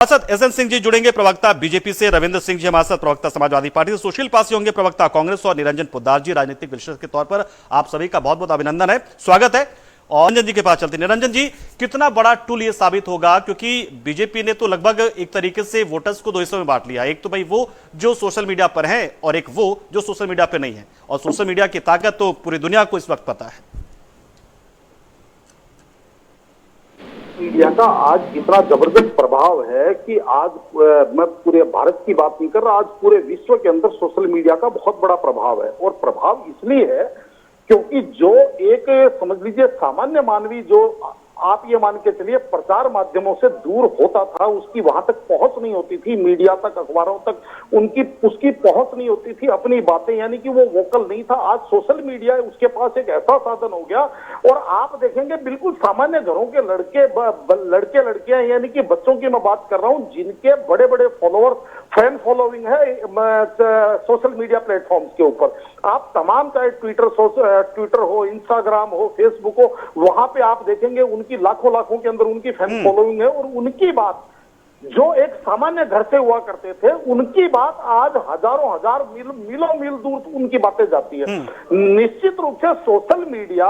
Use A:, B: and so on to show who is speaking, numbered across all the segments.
A: सांसद एसएन सिंह जी जुड़ेंगे प्रवक्ता बीजेपी से, रविंद्र सिंह जी हमारे साथ प्रवक्ता समाजवादी पार्टी से, सुशील पासी होंगे प्रवक्ता कांग्रेस और निरंजन पोद्दार जी राजनीतिक विश्लेषक के तौर पर आप सभी का बहुत बहुत अभिनंदन है, स्वागत है। और निरंजन जी के पास चलते हैं। निरंजन जी, कितना बड़ा टूल ये साबित होगा, क्योंकि बीजेपी ने तो लगभग एक तरीके से वोटर्स को दो हिस्सों में बांट लिया, एक तो भाई वो जो सोशल मीडिया पर हैं और एक वो जो सोशल मीडिया पर नहीं है, और सोशल मीडिया की ताकत तो पूरी दुनिया को इस वक्त पता है।
B: मीडिया का आज इतना जबरदस्त प्रभाव है कि आज मैं पूरे भारत की बात नहीं कर रहा, आज पूरे विश्व के अंदर सोशल मीडिया का बहुत बड़ा प्रभाव है। और प्रभाव इसलिए है क्योंकि जो एक समझ लीजिए सामान्य मानवी, जो आप ये मान के चलिए प्रचार माध्यमों से दूर होता था, उसकी वहां तक पहुंच नहीं होती थी, मीडिया तक, अखबारों तक उसकी पहुंच नहीं होती थी, अपनी बातें, यानी कि वो वोकल नहीं था। आज सोशल मीडिया उसके पास एक ऐसा साधन हो गया, और आप देखेंगे बिल्कुल सामान्य घरों के लड़के लड़कियां, यानी कि बच्चों की मैं बात कर रहा हूं, जिनके बड़े बड़े फॉलोअर्स, फैन फॉलोइंग है सोशल मीडिया प्लेटफॉर्म्स के ऊपर। आप तमाम, चाहे ट्विटर हो, इंस्टाग्राम हो, फेसबुक हो, वहां पे आप देखेंगे उनकी लाखों के अंदर उनकी फैन फॉलोइंग है। और उनकी बात जो एक सामान्य घर से हुआ करते थे, उनकी बात आज हजारों हजार मीलों मील दूर उनकी बातें जाती है। निश्चित रूप से सोशल मीडिया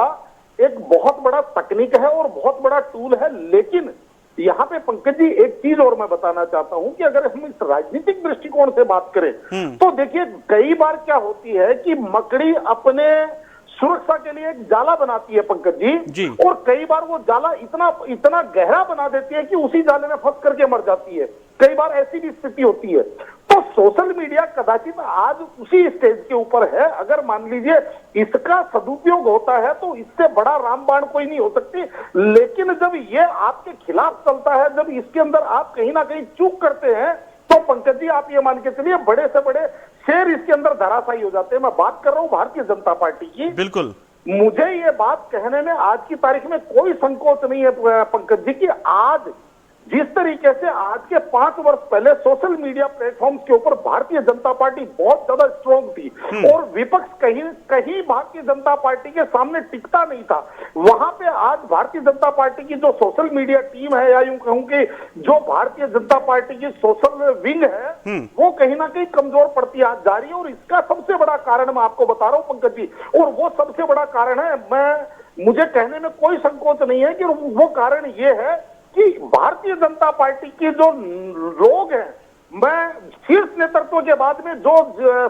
B: एक बहुत बड़ा तकनीक है और बहुत बड़ा टूल है, लेकिन यहाँ पे पंकज जी एक चीज और मैं बताना चाहता हूं कि अगर हम इस राजनीतिक दृष्टिकोण से बात करें तो देखिए, कई बार क्या होती है कि मकड़ी अपने सुरक्षा के लिए एक जाला बनाती है पंकज जी, और कई बार वो जाला इतना गहरा बना देती है कि उसी जाले में फंस करके मर जाती है। कई बार ऐसी भी स्थिति होती है। तो सोशल मीडिया कदाचित आज उसी स्टेज के ऊपर है। अगर मान लीजिए इसका सदुपयोग होता है तो इससे बड़ा रामबाण कोई नहीं हो सकती, लेकिन जब ये आपके खिलाफ चलता है, जब इसके अंदर आप कहीं ना कहीं चूक करते हैं, तो पंकज जी आप ये मान के चलिए बड़े से बड़े शेर इसके अंदर धराशायी हो जाते हैं। मैं बात कर रहा हूं भारतीय जनता पार्टी की।
A: बिल्कुल,
B: मुझे ये बात कहने में आज की तारीख में कोई संकोच नहीं है पंकज जी, कि आज जिस तरीके से आज के 5 वर्ष पहले सोशल मीडिया प्लेटफॉर्म्स के ऊपर भारतीय जनता पार्टी बहुत ज्यादा स्ट्रॉन्ग थी और विपक्ष कहीं भारतीय जनता पार्टी के सामने टिकता नहीं था, वहां पे आज भारतीय जनता पार्टी की जो सोशल मीडिया टीम है, या यूं कहूं कि जो भारतीय जनता पार्टी की सोशल विंग है, वो कहीं ना कहीं कमजोर पड़ती जा रही है। और इसका सबसे बड़ा कारण मैं आपको बता रहा हूं पंकज जी, और वो सबसे बड़ा कारण है, मुझे कहने में कोई संकोच नहीं है कि वो कारण ये है कि भारतीय जनता पार्टी के जो लोग हैं, मैं शीर्ष नेतृत्व के बाद में जो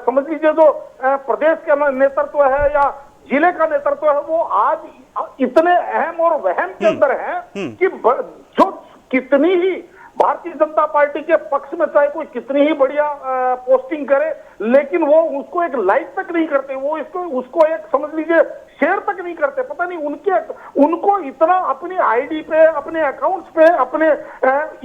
B: समझ लीजिए जो प्रदेश का नेतृत्व है या जिले का नेतृत्व है, वो आज इतने अहम और वहम के अंदर हैं कि जो कितनी ही भारतीय जनता पार्टी के पक्ष में चाहे कोई कितनी ही बढ़िया पोस्टिंग करे, लेकिन वो उसको एक लाइक तक नहीं करते, वो उसको एक समझ लीजिए शेयर तक नहीं करते। पता नहीं उनको इतना अपनी आईडी पे, अपने अकाउंट्स पे, अपने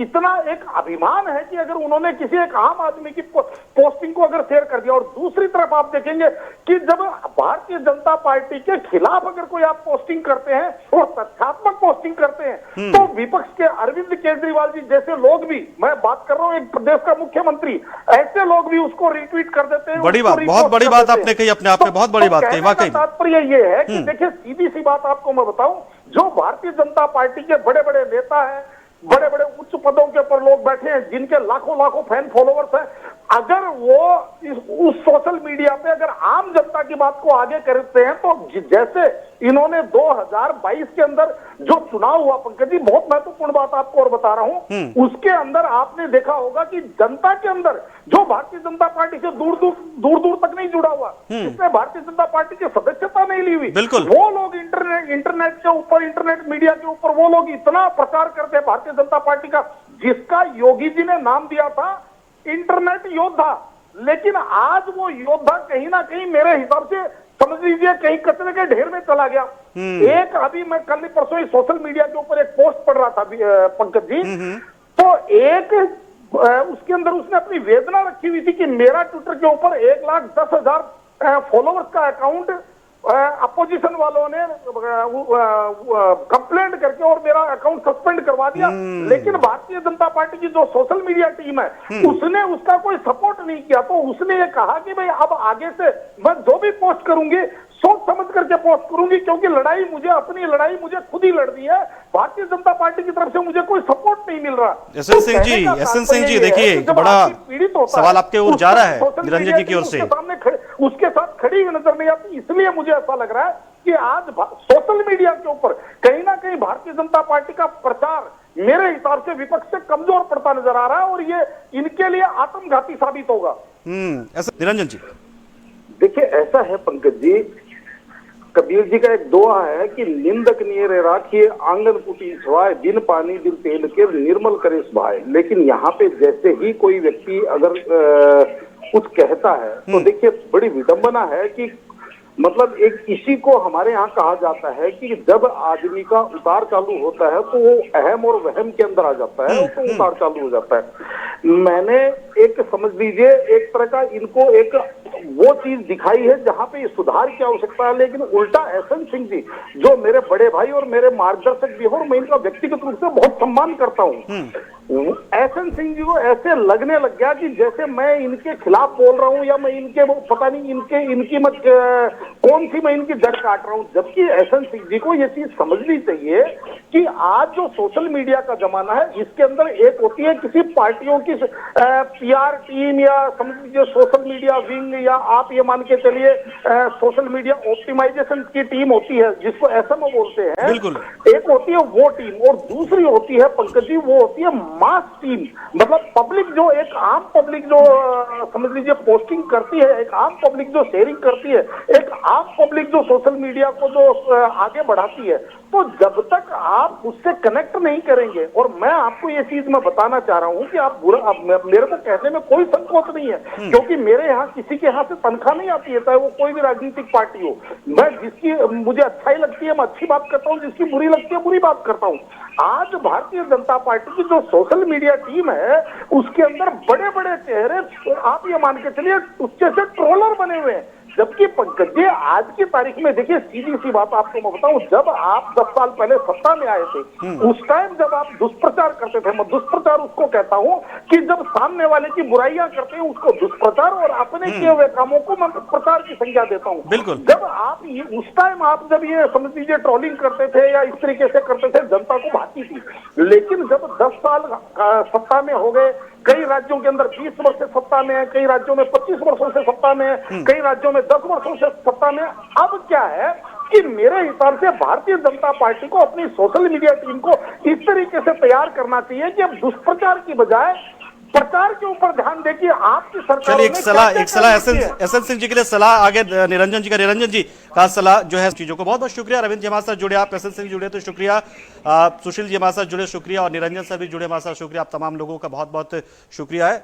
B: इतना एक अभिमान है कि अगर उन्होंने किसी एक आम आदमी की पोस्टिंग को अगर शेयर कर दिया। और दूसरी तरफ आप देखेंगे कि जब भारतीय जनता पार्टी के खिलाफ अगर कोई आप पोस्टिंग करते हैं और तथ्यात्मक पोस्टिंग करते हैं, तो विपक्ष के अरविंद केजरीवाल जी जैसे लोग भी, मैं बात कर रहा हूं एक प्रदेश का मुख्यमंत्री, ऐसे लोग भी उसको रिट्वीट कर देते हैं।
A: बड़ी बात, बहुत बड़ी बात आपने कही, अपने आप में बहुत बड़ी बात कही। वाकई
B: तात्पर्य ये है कि देखिए, सीधी सी बात आपको मैं बताऊं, जो भारतीय जनता पार्टी के बड़े बड़े नेता हैं, बड़े बड़े उच्च पदों के ऊपर लोग बैठे हैं, जिनके लाखों फैन फॉलोअर्स हैं, अगर वो उस सोशल मीडिया पे अगर आम जनता की बात को आगे करते हैं, तो जैसे इन्होंने 2022 के अंदर जो चुनाव हुआ पंकज जी, बहुत महत्वपूर्ण बात आपको और बता रहा हूं, उसके अंदर आपने देखा होगा कि जनता के अंदर जो भारतीय जनता पार्टी से दूर दूर तक नहीं जुड़ा हुआ, जिसने भारतीय जनता पार्टी की सदस्यता नहीं ली हुई, वो लोग इंटरनेट के ऊपर, इंटरनेट मीडिया के ऊपर वो लोग इतना प्रचार करते हैं भारतीय जनता पार्टी का, जिसका योगी जी ने नाम दिया था इंटरनेट योद्धा। लेकिन आज वो योद्धा कहीं ना कहीं मेरे हिसाब से समझ लीजिए कहीं कचरे के ढेर में चला गया। एक अभी मैं कल परसों ही सोशल मीडिया के ऊपर एक पोस्ट पढ़ रहा था पंकज जी, तो एक उसके अंदर उसने अपनी वेदना रखी हुई थी कि मेरा ट्विटर के ऊपर 1,10,000 फॉलोअर्स का अकाउंट अपोजिशन वालों ने कंप्लेंट करके और मेरा अकाउंट सस्पेंड करवा दिया। लेकिन भारतीय जनता पार्टी की जो सोशल मीडिया टीम है उसने उसका कोई सपोर्ट नहीं किया। तो उसने ये कहा कि भाई अब आगे से मैं जो भी पोस्ट करूंगी सोच समझ करके पोस्ट करूंगी, क्योंकि अपनी लड़ाई मुझे खुद ही लड़नी है। भारतीय जनता पार्टी की तरफ से मुझे कोई सपोर्ट नहीं मिल रहा।
A: एसएन सिंह जी देखिए बड़ा सवाल आपके ओर जा रहा है निरंजन जी की ओर से,
B: उसके साथ खड़ी हुई नजर नहीं आती। इसलिए मुझे ऐसा लग रहा है कि आज सोशल मीडिया के ऊपर कहीं ना कहीं भारतीय जनता पार्टी का प्रचार मेरे हिसाब से विपक्ष से कमजोर पड़ता नजर आ रहा है और ये इनके लिए आत्मघाती साबित होगा।
A: निरंजन जी
B: देखिए ऐसा है पंकज जी, कबीर जी का एक दोहा है कि निंदक नियरे राखिए आंगन कुटी सवाय, बिन पानी बिन तेल के निर्मल करे सुभाए। लेकिन यहाँ पे जैसे ही कोई व्यक्ति अगर कुछ कहता है तो देखिए बड़ी विडंबना है कि मतलब एक इसी को हमारे यहाँ कहा जाता है कि जब आदमी का उतार चालू होता है तो वो अहम और वहम के अंदर आ जाता है तो उतार चालू हो जाता है। मैंने एक समझ लीजिए एक तरह का इनको एक वो चीज दिखाई है जहां पे सुधार की आवश्यकता है, लेकिन उल्टा एसएन सिंह जी जो मेरे बड़े भाई और मेरे मार्गदर्शक भी हो और मैं इनका व्यक्तिगत रूप से बहुत सम्मान करता हूँ, एसएन सिंह जी को ऐसे लगने लग गया कि जैसे मैं इनके खिलाफ बोल रहा हूं या मैं इनके वो पता नहीं इनकी मत कौन सी मैं इनकी जड़ काट रहा हूं। जबकि एसएन सिंह जी को ये चीज समझनी चाहिए कि आज जो सोशल मीडिया का जमाना है इसके अंदर एक होती है किसी पार्टियों की पीआर टीम या समझ लीजिए सोशल मीडिया विंग या आप ये मान के चलिए सोशल मीडिया ऑप्टिमाइजेशन की टीम होती है जिसको एसएमओ बोलते हैं। एक होती है वो टीम और दूसरी होती है पंकज जी वो होती है मास टीम। मतलब पब्लिक जो एक आम पब्लिक जो समझ लीजिए पोस्टिंग करती है, एक आम पब्लिक जो शेयरिंग करती है, एक आम पब्लिक जो सोशल मीडिया को जो आगे बढ़ाती है, तो जब तक आप उससे कनेक्ट नहीं करेंगे और मैं आपको ये चीज मैं बताना चाह रहा हूं कि आप मेरे को कहने में कोई संकोच नहीं है क्योंकि मेरे यहाँ किसी के यहाँ से तनख्वाह नहीं आती है, चाहे वो कोई भी राजनीतिक पार्टी हो। मैं जिसकी मुझे अच्छाई लगती है मैं अच्छी बात करता हूँ, जिसकी बुरी लगती है बुरी बात करता हूँ। आज भारतीय जनता पार्टी की जो सोशल मीडिया टीम है उसके अंदर बड़े बड़े चेहरे आप ये मान के चलिए उसके से ट्रोलर बने हुए हैं। जबकि पंकज जी आज की तारीख में देखिए सीधी सी बात आपको मैं बताऊं, जब आप 10 साल पहले सत्ता में आए थे उस टाइम जब आप दुष्प्रचार करते थे, मैं दुष्प्रचार उसको कहता हूं कि जब सामने वाले की बुराइयां करते हैं उसको दुष्प्रचार और अपने किए हुए कामों को मैं प्रचार की संज्ञा देता हूं। जब आप उस टाइम आप जब ये समझ लीजिए ट्रोलिंग करते थे या इस तरीके से करते थे जनता को भाती थी। लेकिन जब 10 साल सत्ता में हो गए, कई राज्यों के अंदर 20 वर्ष से सत्ता में है, कई राज्यों में 25 वर्षों से सत्ता में है, कई राज्यों में 10 वर्षों से सत्ता में। अब क्या है कि मेरे हिसाब से भारतीय जनता पार्टी को अपनी सोशल मीडिया टीम को इस तरीके से तैयार करना चाहिए कि अब दुष्प्रचार की बजाय प्रचार के ऊपर ध्यान दे कि आपकी सरकार
A: एक सलाह एसएन सिंह जी के लिए सलाह आगे निरंजन जी का सलाह जो है चीजों को बहुत बहुत शुक्रिया। रविंद्र जी हमारे साथ जुड़े, आप एसएन सिंह जुड़े तो शुक्रिया, सुशील जी हमारे साथ जुड़े शुक्रिया और निरंजन सर भी जुड़े हमारे साथ शुक्रिया। आप तमाम लोगों का बहुत बहुत शुक्रिया है।